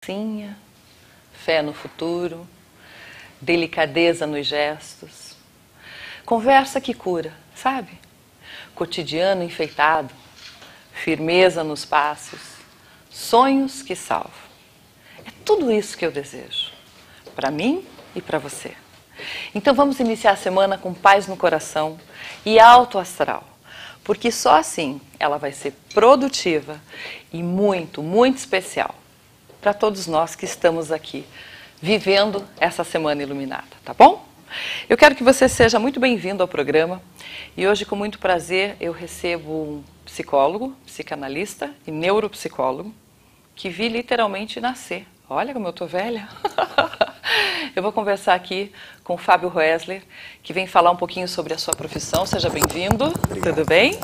Sim, fé no futuro, delicadeza nos gestos, conversa que cura, sabe? Cotidiano enfeitado, firmeza nos passos, sonhos que salvam. É tudo isso que eu desejo, para mim e para você. Então vamos iniciar a semana com paz no coração e alto astral, porque só assim ela vai ser produtiva e muito, muito especial para todos nós que estamos aqui vivendo essa semana iluminada, tá bom? Eu quero que você seja muito bem-vindo ao programa e hoje, com muito prazer, eu recebo um psicólogo, psicanalista e neuropsicólogo que vi literalmente nascer. Olha como eu tô velha! Eu vou conversar aqui com o Fábio Roesler, que vem falar um pouquinho sobre a sua profissão. Seja bem-vindo, tudo bem?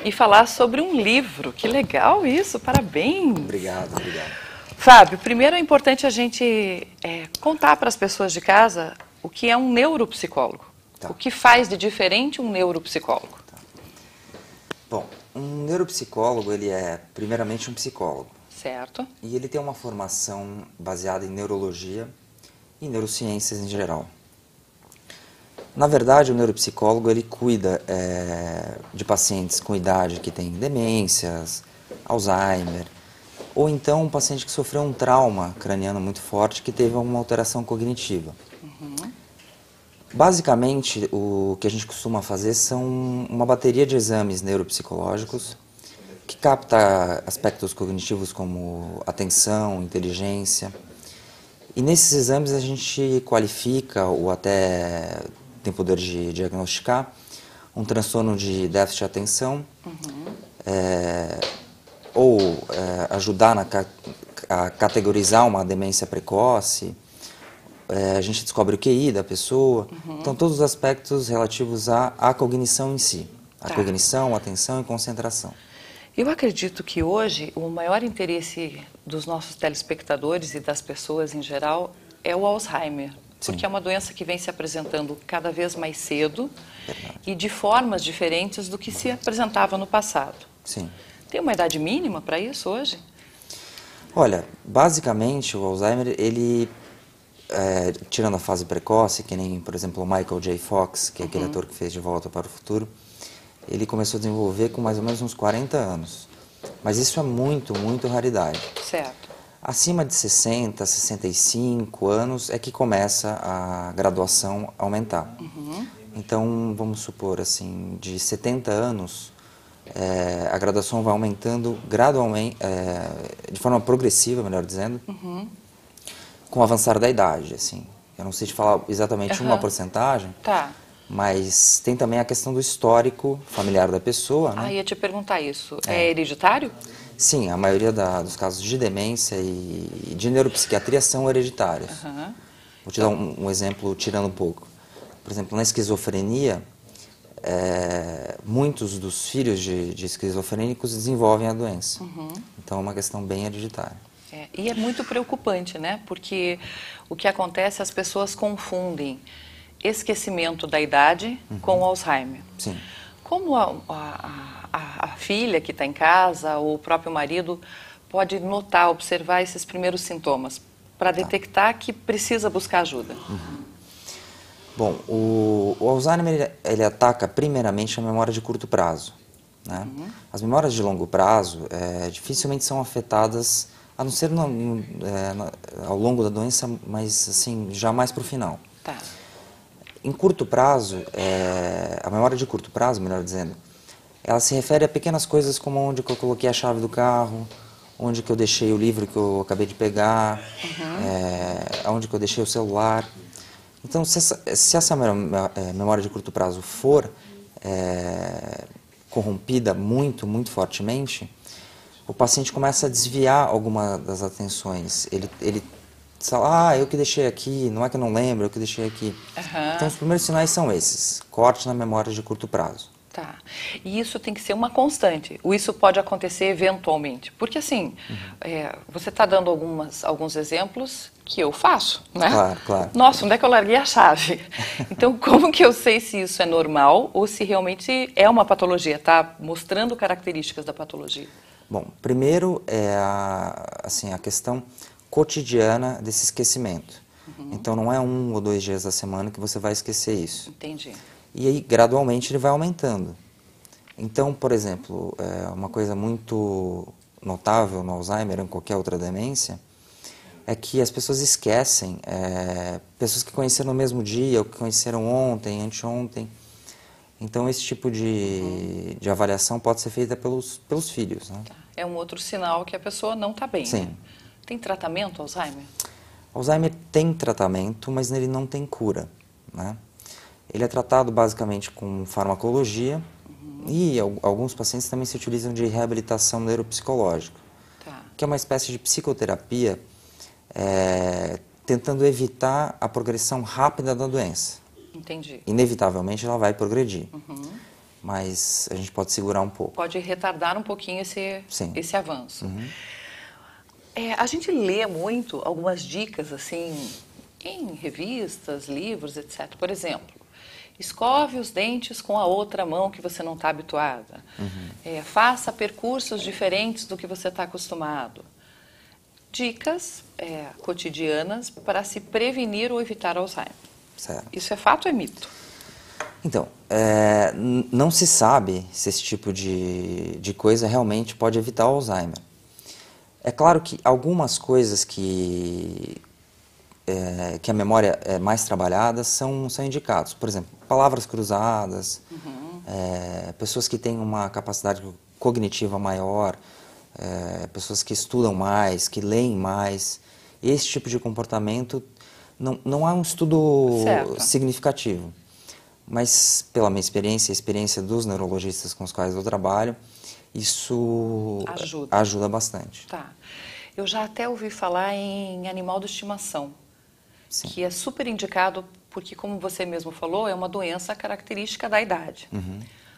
E falar sobre um livro. Que legal isso, parabéns! Obrigado, obrigado. Fábio, primeiro é importante a gente contar para as pessoas de casa o que é um neuropsicólogo. Tá. O que faz de diferente um neuropsicólogo? Tá. Bom, um neuropsicólogo, ele é primeiramente um psicólogo. Certo. E ele tem uma formação baseada em neurologia e neurociências em geral. Na verdade, o neuropsicólogo, ele cuida de pacientes com idade que têm demências, Alzheimer, ou então um paciente que sofreu um trauma craniano muito forte, que teve alguma alteração cognitiva. Uhum. Basicamente, o que a gente costuma fazer são uma bateria de exames neuropsicológicos que capta aspectos cognitivos como atenção, inteligência. E nesses exames a gente qualifica ou até tem poder de diagnosticar um transtorno de déficit de atenção, ou ajudar a categorizar uma demência precoce. A gente descobre o QI da pessoa. Então, todos os aspectos relativos à cognição em si. A cognição, atenção e concentração. Eu acredito que hoje o maior interesse dos nossos telespectadores e das pessoas em geral é o Alzheimer. Sim. Porque é uma doença que vem se apresentando cada vez mais cedo. Verdade. E de formas diferentes do que se apresentava no passado. Sim. Tem uma idade mínima para isso hoje? Olha, basicamente o Alzheimer, ele, tirando a fase precoce, que nem, por exemplo, o Michael J. Fox, que é aquele ator que fez De Volta para o Futuro, ele começou a desenvolver com mais ou menos uns 40 anos. Mas isso é muito, muito raridade. Certo. Acima de 60, 65 anos é que começa a graduação a aumentar. Então, vamos supor, assim, de 70 anos, a graduação vai aumentando gradualmente, de forma progressiva, melhor dizendo, com o avançar da idade, assim. Eu não sei te falar exatamente uma porcentagem. Tá. Mas tem também a questão do histórico familiar da pessoa, né? Ia te perguntar isso. É hereditário? Sim, a maioria dos casos de demência e de neuropsiquiatria são hereditários. Vou te dar um exemplo, tirando um pouco. Por exemplo, na esquizofrenia, muitos dos filhos de esquizofrênicos desenvolvem a doença. Então é uma questão bem hereditária. E é muito preocupante, né? Porque o que acontece, as pessoas confundem esquecimento da idade com Alzheimer. Sim. Como a filha que está em casa ou o próprio marido pode notar, observar esses primeiros sintomas para detectar que precisa buscar ajuda? Bom, o Alzheimer ele ataca primeiramente a memória de curto prazo, né? As memórias de longo prazo dificilmente são afetadas, a não ser ao longo da doença, mas assim, já mais para o final. Tá. Em curto prazo, a memória de curto prazo, melhor dizendo, ela se refere a pequenas coisas como onde que eu coloquei a chave do carro, onde que eu deixei o livro que eu acabei de pegar, onde que eu deixei o celular. Então, se essa memória de curto prazo for corrompida muito, muito fortemente, o paciente começa a desviar alguma das atenções. Ele fala, eu que deixei aqui, não é que eu não lembro, eu que deixei aqui. Então, os primeiros sinais são esses, corte na memória de curto prazo. Tá. E isso tem que ser uma constante. Ou isso pode acontecer eventualmente? Porque, assim, você está dando alguns exemplos que eu faço, né? Claro, claro. Nossa, onde é que eu larguei a chave? Então, como que eu sei se isso é normal ou se realmente é uma patologia? Está mostrando características da patologia? Bom, primeiro é a questão cotidiana desse esquecimento. Então não é 1 ou 2 dias da semana que você vai esquecer isso. Entendi. E aí, gradualmente, ele vai aumentando. Então, por exemplo, uma coisa muito notável no Alzheimer ou em qualquer outra demência é que as pessoas esquecem, pessoas que conheceram no mesmo dia, ou que conheceram ontem, anteontem. Então, esse tipo de avaliação pode ser feita pelos filhos, né? É um outro sinal que a pessoa não está bem, Sim. né? Tem tratamento Alzheimer? Alzheimer tem tratamento, mas ele não tem cura, né? Ele é tratado basicamente com farmacologia e alguns pacientes também se utilizam de reabilitação neuropsicológica, que é uma espécie de psicoterapia tentando evitar a progressão rápida da doença. Entendi. Inevitavelmente ela vai progredir, mas a gente pode segurar um pouco. Pode retardar um pouquinho esse avanço. A gente lê muito algumas dicas assim em revistas, livros, etc. Por exemplo, escove os dentes com a outra mão que você não está habituada. Faça percursos diferentes do que você está acostumado. Dicas cotidianas para se prevenir ou evitar Alzheimer. Certo. Isso é fato ou é mito? Então, não se sabe se esse tipo de coisa realmente pode evitar o Alzheimer. É claro que algumas coisas que a memória é mais trabalhada são indicados. Por exemplo, palavras cruzadas, pessoas que têm uma capacidade cognitiva maior, pessoas que estudam mais, que leem mais. Esse tipo de comportamento não há um estudo significativo. Mas pela minha experiência, a experiência dos neurologistas com os quais eu trabalho, isso ajuda bastante. Tá. Eu já até ouvi falar em animal de estimação, que é super indicado porque, como você mesmo falou, é uma doença característica da idade.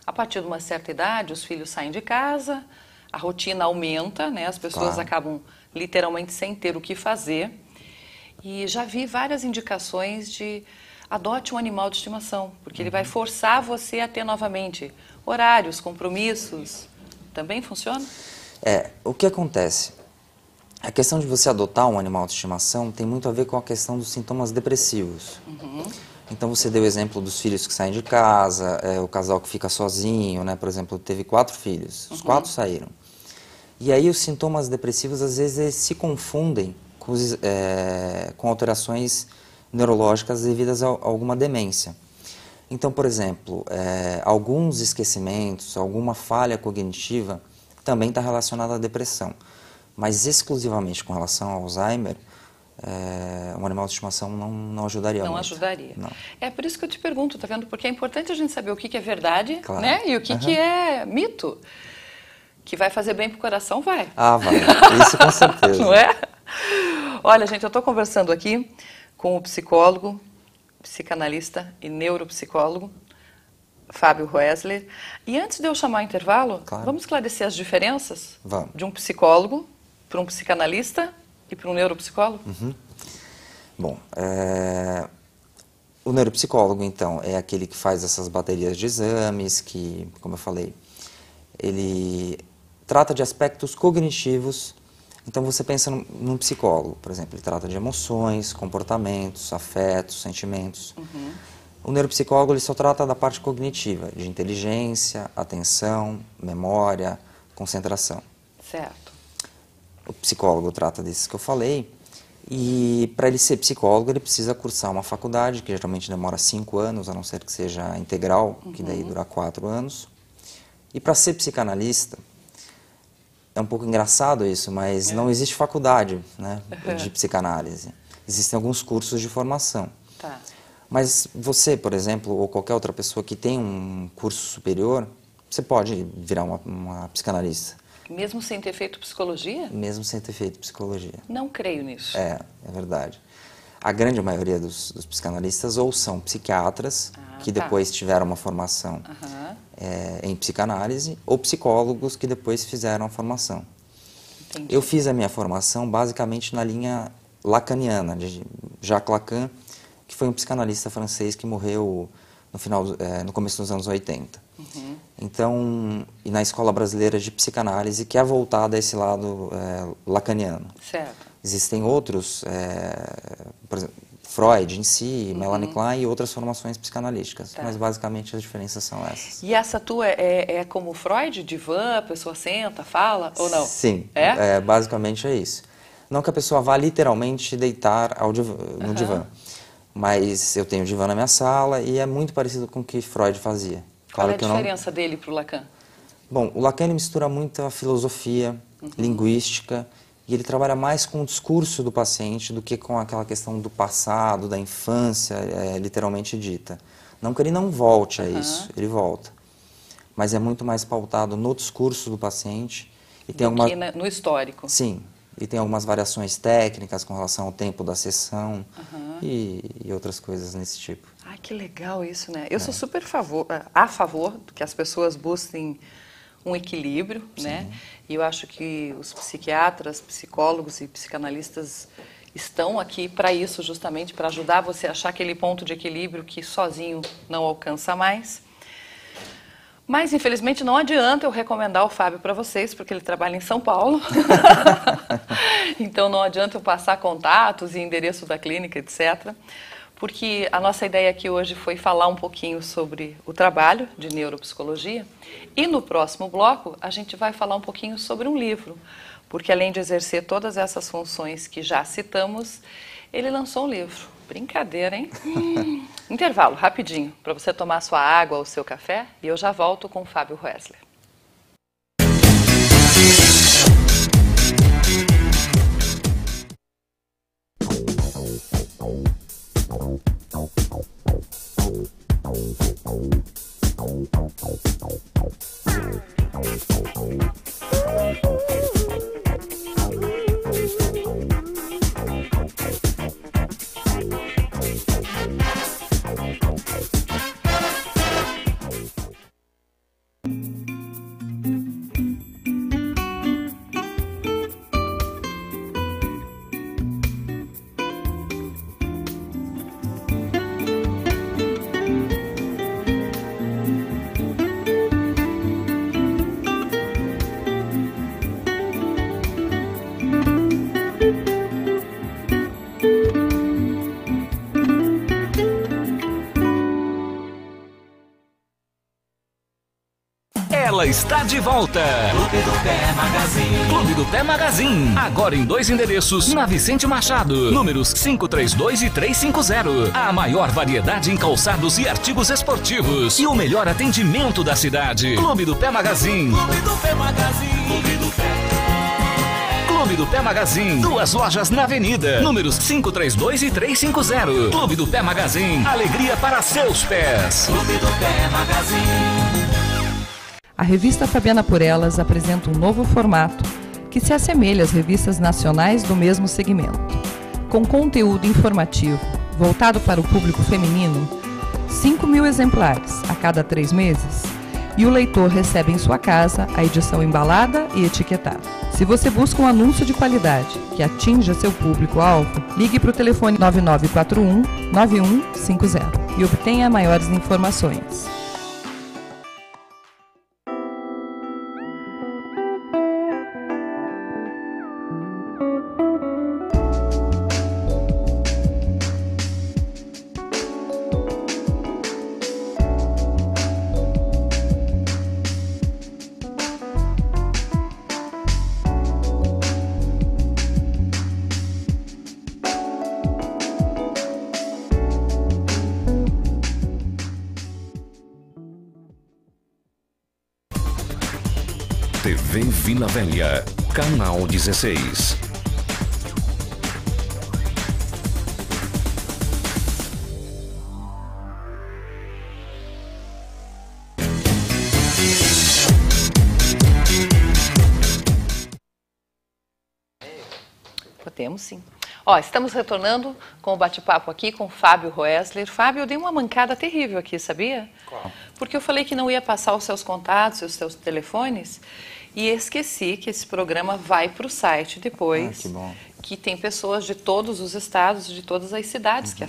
A partir de uma certa idade, os filhos saem de casa, a rotina aumenta, né? As pessoas acabam literalmente sem ter o que fazer. E já vi várias indicações de adote um animal de estimação, porque ele vai forçar você a ter novamente horários, compromissos. Também funciona? O que acontece? A questão de você adotar um animal de estimação tem muito a ver com a questão dos sintomas depressivos. Então você deu o exemplo dos filhos que saem de casa, o casal que fica sozinho, né? Por exemplo, teve 4 filhos, os 4 saíram. E aí os sintomas depressivos às vezes eles se confundem com alterações neurológicas devidas a alguma demência. Então, por exemplo, alguns esquecimentos, alguma falha cognitiva também está relacionada à depressão. Mas exclusivamente com relação ao Alzheimer, um animal de estimação não ajudaria muito. Não ajudaria. Não. É por isso que eu te pergunto, tá vendo? Porque é importante a gente saber o que é verdade, né? E o que é mito. Que vai fazer bem pro coração, vai. Ah, vai. Isso com certeza. Não é? Olha, gente, eu estou conversando aqui com o psicólogo, psicanalista e neuropsicólogo, Fábio Roesler. E antes de eu chamar o intervalo, vamos esclarecer as diferenças de um psicólogo para um psicanalista e para um neuropsicólogo? Bom, o neuropsicólogo, então, é aquele que faz essas baterias de exames, que, como eu falei, ele trata de aspectos cognitivos. Então você pensa num psicólogo, por exemplo, ele trata de emoções, comportamentos, afetos, sentimentos. O neuropsicólogo ele só trata da parte cognitiva, de inteligência, atenção, memória, concentração. Certo. O psicólogo trata desses que eu falei, e para ele ser psicólogo ele precisa cursar uma faculdade, que geralmente demora 5 anos, a não ser que seja integral, que daí dura 4 anos. E para ser psicanalista, é um pouco engraçado isso, mas não existe faculdade, né, de psicanálise. Existem alguns cursos de formação. Mas você, por exemplo, ou qualquer outra pessoa que tem um curso superior, você pode virar uma psicanalista. Mesmo sem ter feito psicologia? Mesmo sem ter feito psicologia. Não creio nisso. É verdade. A grande maioria dos psicanalistas ou são psiquiatras, que depois tiveram uma formação em psicanálise, ou psicólogos que depois fizeram a formação. Entendi. Eu fiz a minha formação basicamente na linha lacaniana, de Jacques Lacan, que foi um psicanalista francês que morreu no começo dos anos 80. Então, e na Escola Brasileira de Psicanálise, que é voltada a esse lado lacaniano. Certo. Existem outros, por exemplo, Freud em si, Melanie Klein e outras formações psicanalíticas, mas basicamente as diferenças são essas. E essa tua é como Freud, divã, a pessoa senta, fala, ou não? Sim, basicamente é isso. Não que a pessoa vá literalmente deitar no divã, mas eu tenho divã na minha sala e é muito parecido com o que Freud fazia. Qual é a diferença dele para o Lacan? Bom, o Lacan ele mistura muito a filosofia, linguística, e ele trabalha mais com o discurso do paciente do que com aquela questão do passado, da infância, literalmente dita. Não que ele não volte a isso, ele volta. Mas é muito mais pautado no discurso do paciente. E tem do que no histórico. Sim, e tem algumas variações técnicas com relação ao tempo da sessão e outras coisas nesse tipo. Ai, que legal isso, né? Eu sou super a favor de que as pessoas busquem um equilíbrio, né? E eu acho que os psiquiatras, psicólogos e psicanalistas estão aqui para isso, justamente para ajudar você a achar aquele ponto de equilíbrio que sozinho não alcança mais. Mas, infelizmente, não adianta eu recomendar o Fábio para vocês, porque ele trabalha em São Paulo. Então, não adianta eu passar contatos e endereço da clínica, etc., porque a nossa ideia aqui hoje foi falar um pouquinho sobre o trabalho de neuropsicologia e no próximo bloco a gente vai falar um pouquinho sobre um livro, porque além de exercer todas essas funções que já citamos, ele lançou um livro. Brincadeira, hein? Intervalo, rapidinho, para você tomar sua água ou seu café e eu já volto com o Fábio Roesler. Ela está de volta. Clube do Pé Magazine. Clube do Pé Magazine. Agora em 2 endereços. Na Vicente Machado, números 532 e 350. A maior variedade em calçados e artigos esportivos. E o melhor atendimento da cidade. Clube do Pé Magazine. Clube do Pé Magazine. Clube do Pé. Clube do Pé Magazine. 2 lojas na avenida. Números 532 e 350. Clube do Pé Magazine. Alegria para seus pés. Clube do Pé Magazine. A revista Fabiana por Elas apresenta um novo formato que se assemelha às revistas nacionais do mesmo segmento. Com conteúdo informativo voltado para o público feminino, 5.000 exemplares a cada 3 meses, e o leitor recebe em sua casa a edição embalada e etiquetada. Se você busca um anúncio de qualidade que atinja seu público-alvo, ligue para o telefone 9941-9150 e obtenha maiores informações. TV Vila Velha, canal 16. Podemos sim. Ó, estamos retornando com o bate-papo aqui com o Fábio Roesler. Fábio, eu dei uma mancada terrível aqui, sabia? Qual? Porque eu falei que não ia passar os seus contatos e os seus telefones e esqueci que esse programa vai para o site depois. Que bom. Que tem pessoas de todos os estados, de todas as cidades que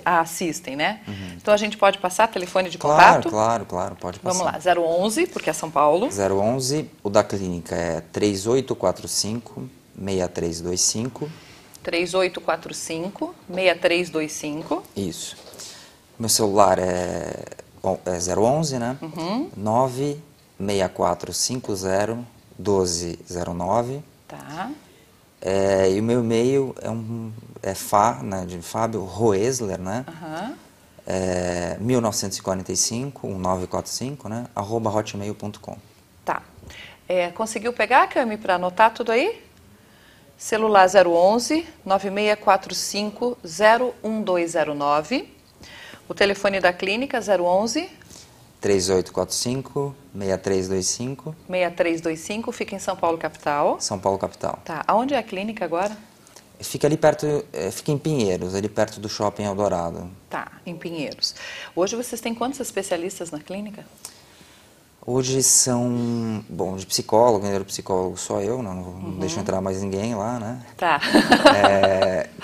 assistem, né? Então a gente pode passar telefone de contato? Claro, pode passar. Vamos lá, 011, porque é São Paulo. 011, o da clínica é 3845-6325 3845-6325. Isso. Meu celular é 011, né? 96450-1209. Tá. E o meu e-mail é né, de Fábio Roesler, né? 1945, 1945, né? @hotmail.com. Tá. Conseguiu pegar, Cami, para anotar tudo aí? Celular 011 9645 01209. O telefone da clínica 011 3845-6325. 6325, fica em São Paulo, capital. São Paulo, capital. Tá. Aonde é a clínica agora? Fica ali perto, fica em Pinheiros, ali perto do Shopping Eldorado. Tá, em Pinheiros. Hoje vocês têm quantos especialistas na clínica? Hoje são, bom, de psicólogo, neuropsicólogo só eu, não deixo entrar mais ninguém lá, né? Tá.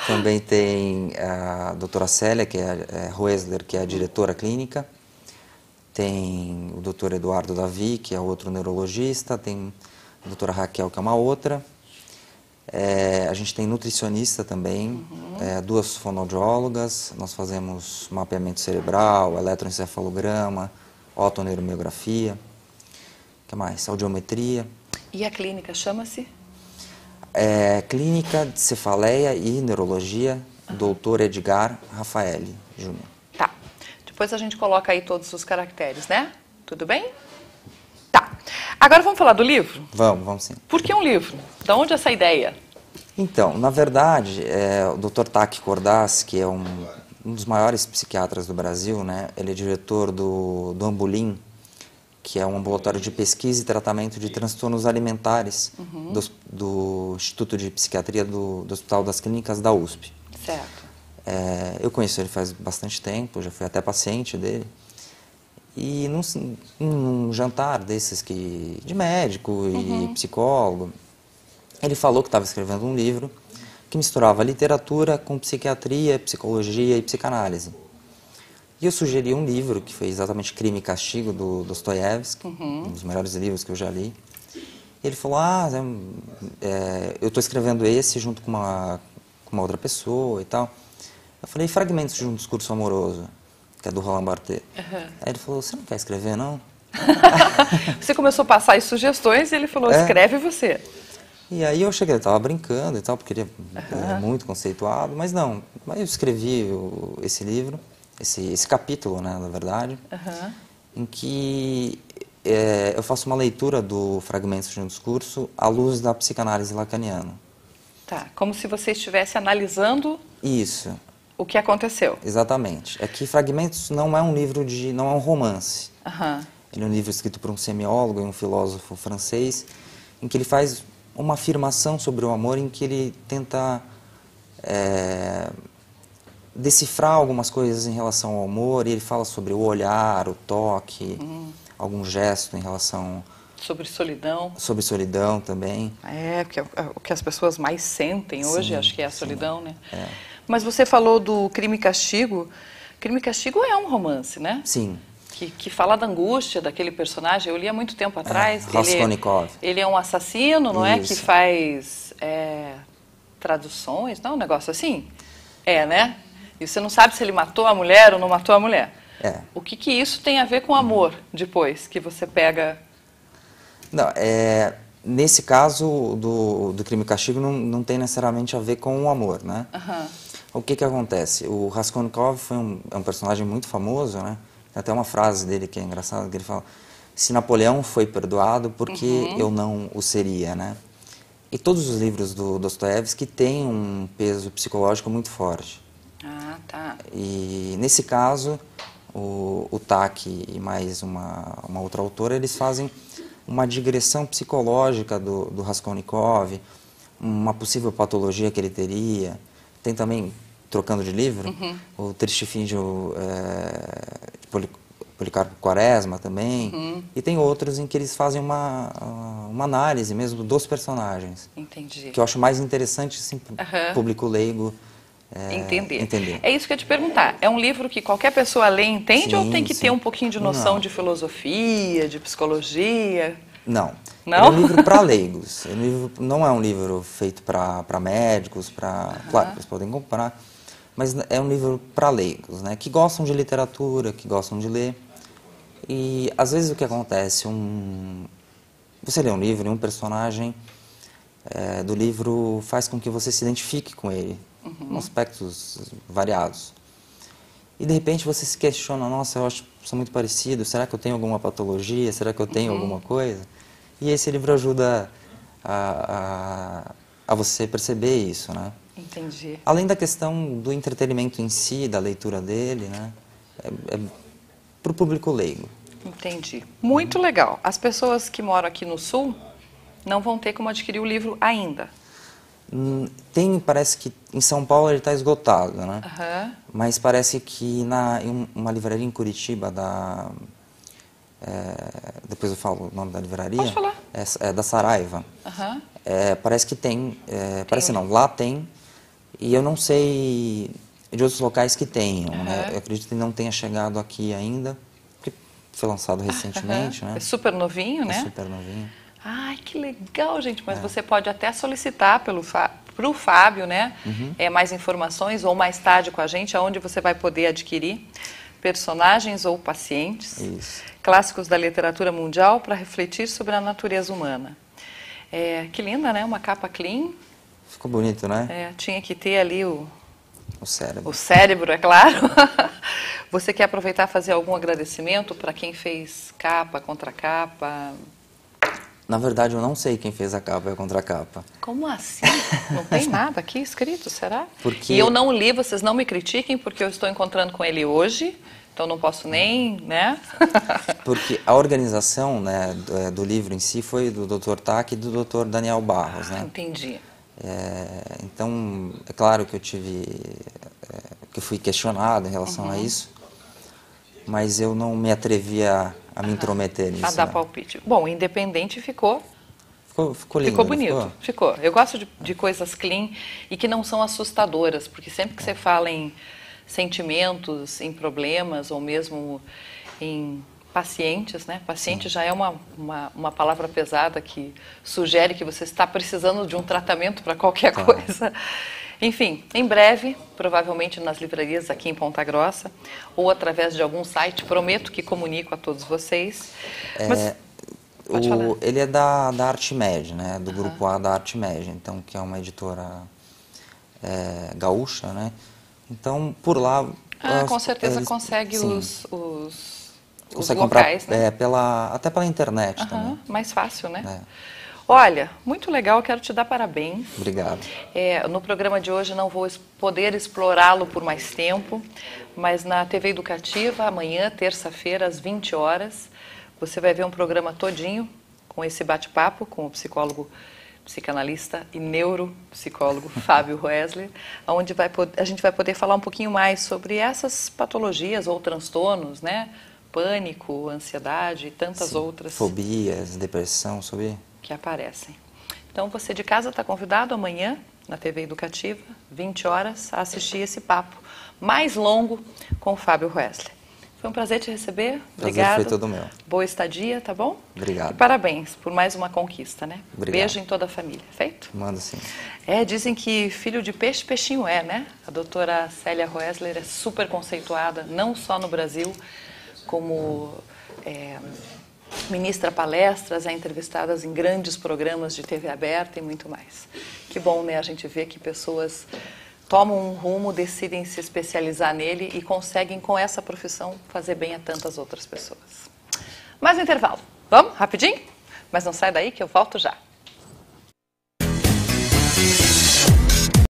Também tem a doutora Célia, que é Roesler, que é a diretora clínica. Tem o doutor Eduardo Davi, que é outro neurologista. Tem a doutora Raquel, que é uma outra. A gente tem nutricionista também, 2 fonoaudiólogas. Nós fazemos mapeamento cerebral, eletroencefalograma, otoneuromiografia. O que mais? Audiometria. E a clínica chama-se? Clínica de Cefaleia e Neurologia, Dr. Edgar Rafaeli Júnior. Tá. Depois a gente coloca aí todos os caracteres, né? Tudo bem? Tá. Agora vamos falar do livro? Vamos sim. Por que um livro? Da onde essa ideia? Então, na verdade, o Dr. Taki Cordaz, que é um dos maiores psiquiatras do Brasil, né? Ele é diretor do Ambulim, que é um ambulatório de pesquisa e tratamento de transtornos alimentares do Instituto de Psiquiatria do Hospital das Clínicas da USP. Certo. Eu conheço ele faz bastante tempo, já fui até paciente dele. E num jantar desses de médico e psicólogo, ele falou que estava escrevendo um livro que misturava literatura com psiquiatria, psicologia e psicanálise. E eu sugeri um livro que foi exatamente Crime e Castigo, do Dostoiévski, um dos melhores livros que eu já li. E ele falou, eu estou escrevendo esse junto com uma outra pessoa e tal. Eu falei, Fragmentos de um Discurso Amoroso, que é do Roland Barthes. Aí ele falou, você não quer escrever, não? Você começou a passar as sugestões e ele falou, escreve você. E aí eu cheguei, ele estava brincando e tal, porque ele é muito conceituado, mas não. Aí eu escrevi esse livro, esse capítulo, né, na verdade, em que eu faço uma leitura do Fragmentos de um Discurso à luz da psicanálise lacaniana. Tá, como se você estivesse analisando isso, o que aconteceu. Exatamente. É que Fragmentos não é um livro não é um romance. Ele é um livro escrito por um semiólogo e um filósofo francês, em que ele faz uma afirmação sobre o amor, em que ele tenta decifrar algumas coisas em relação ao amor, e ele fala sobre o olhar, o toque, algum gesto em relação... Sobre solidão. Sobre solidão também. Porque é o que as pessoas mais sentem hoje, acho que é a solidão, né? É. Mas você falou do Crime e Castigo. Crime e Castigo é um romance, né? Sim. Que fala da angústia daquele personagem. Eu li há muito tempo atrás. Raskolnikov. Ele é um assassino, não é? Que faz traduções, não? Um negócio assim? Né? E você não sabe se ele matou a mulher ou não matou a mulher. O que isso tem a ver com amor, depois, que você pega... Não, nesse caso do Crime e Castigo não tem necessariamente a ver com o amor, né? O que acontece? O Raskolnikov é um personagem muito famoso, né? Tem até uma frase dele que é engraçada, que ele fala: se Napoleão foi perdoado, por que eu não o seria, né? E todos os livros do Dostoiévski têm um peso psicológico muito forte. Tá. E nesse caso, o Taki e mais uma outra autora, eles fazem uma digressão psicológica do Raskolnikov, uma possível patologia que ele teria. Tem também, trocando de livro, o Tristifídio de Policarpo Quaresma também. E tem outros em que eles fazem uma análise mesmo dos personagens. Entendi. Que eu acho mais interessante, assim, para o público leigo entender. É isso que eu ia te perguntar. É um livro que qualquer pessoa lê e entende, ou tem que ter um pouquinho de noção de filosofia, de psicologia? Não. Não? Ele é um livro para leigos. Não é um livro feito para médicos, claro, eles podem comprar, mas é um livro para leigos, né? Que gostam de literatura, que gostam de ler. E às vezes o que acontece, você lê um livro e um personagem do livro faz com que você se identifique com ele, em aspectos variados. E de repente você se questiona, nossa, eu acho que sou muito parecido, será que eu tenho alguma patologia, será que eu tenho alguma coisa? E esse livro ajuda a você perceber isso, né? Entendi. Além da questão do entretenimento em si, da leitura dele, né? Para o público leigo. Entendi. Muito legal. As pessoas que moram aqui no Sul não vão ter como adquirir o livro ainda. Parece que em São Paulo ele está esgotado, né? Mas parece que em uma livraria em Curitiba, depois eu falo o nome da livraria. Pode falar. É da Saraiva. Parece que tem, parece não, lá tem, e eu não sei de outros locais que tenham, né? Eu acredito que não tenha chegado aqui ainda, porque foi lançado recentemente, né? É super novinho, né? É super novinho. Ai, que legal, gente. Mas você pode até solicitar para o Fábio, né? Mais informações, ou mais tarde com a gente, aonde você vai poder adquirir personagens ou pacientes, clássicos da literatura mundial para refletir sobre a natureza humana. Que linda, né? Uma capa clean. Ficou bonito, né? Tinha que ter ali o cérebro. O cérebro, é claro. Você quer aproveitar e fazer algum agradecimento para quem fez capa, contracapa? Na verdade, eu não sei quem fez a capa e a contracapa. Como assim? Não tem nada aqui escrito, será? Porque... E eu não li, vocês não me critiquem, porque eu estou encontrando com ele hoje, então não posso nem, né? Porque a organização, né, do livro em si foi do Dr. Tack e do Dr. Daniel Barros, né? Entendi. Então, é claro que que eu fui questionado em relação a isso, mas eu não me atrevi a me intrometer nisso. A dar palpite. Bom, independente ficou lindo. Ficou bonito, ficou. Eu gosto de coisas clean e que não são assustadoras, porque sempre que você fala em sentimentos, em problemas ou mesmo em pacientes, né? Paciente já é uma palavra pesada que sugere que você está precisando de um tratamento para qualquer coisa. Enfim, em breve, provavelmente nas livrarias aqui em Ponta Grossa ou através de algum site, prometo que comunico a todos vocês. Mas, pode falar. Ele é da Artmed, né? Do grupo A da Artmed, então, que é uma editora gaúcha, né? Então, por lá... com certeza consegue os consegue locais, comprar, né? até pela internet também. Mais fácil, né? Olha, muito legal, quero te dar parabéns. Obrigado. No programa de hoje não vou poder explorá-lo por mais tempo, mas na TV Educativa, amanhã, terça-feira, às 20 horas, você vai ver um programa todinho com esse bate-papo com o psicólogo, psicanalista e neuropsicólogo Fábio Roesler, onde a gente vai poder falar um pouquinho mais sobre essas patologias ou transtornos, né? Pânico, ansiedade e tantas outras. Fobias, depressão, que aparecem. Então, você de casa está convidado amanhã, na TV Educativa, 20 horas, a assistir esse papo mais longo com o Fábio Roesler. Foi um prazer te receber. Obrigada. Prazer foi todo meu. Boa estadia, tá bom? Obrigado. E parabéns por mais uma conquista, né? Obrigado. Beijo em toda a família. Feito? Manda sim. Dizem que filho de peixe, peixinho é, né? A doutora Célia Roesler é super conceituada, não só no Brasil, como... ministra palestras, é entrevistadas em grandes programas de TV aberta e muito mais. Que bom, né, a gente vê que pessoas tomam um rumo, decidem se especializar nele e conseguem, com essa profissão, fazer bem a tantas outras pessoas. Mais um intervalo. Vamos? Rapidinho? Mas não sai daí que eu volto já.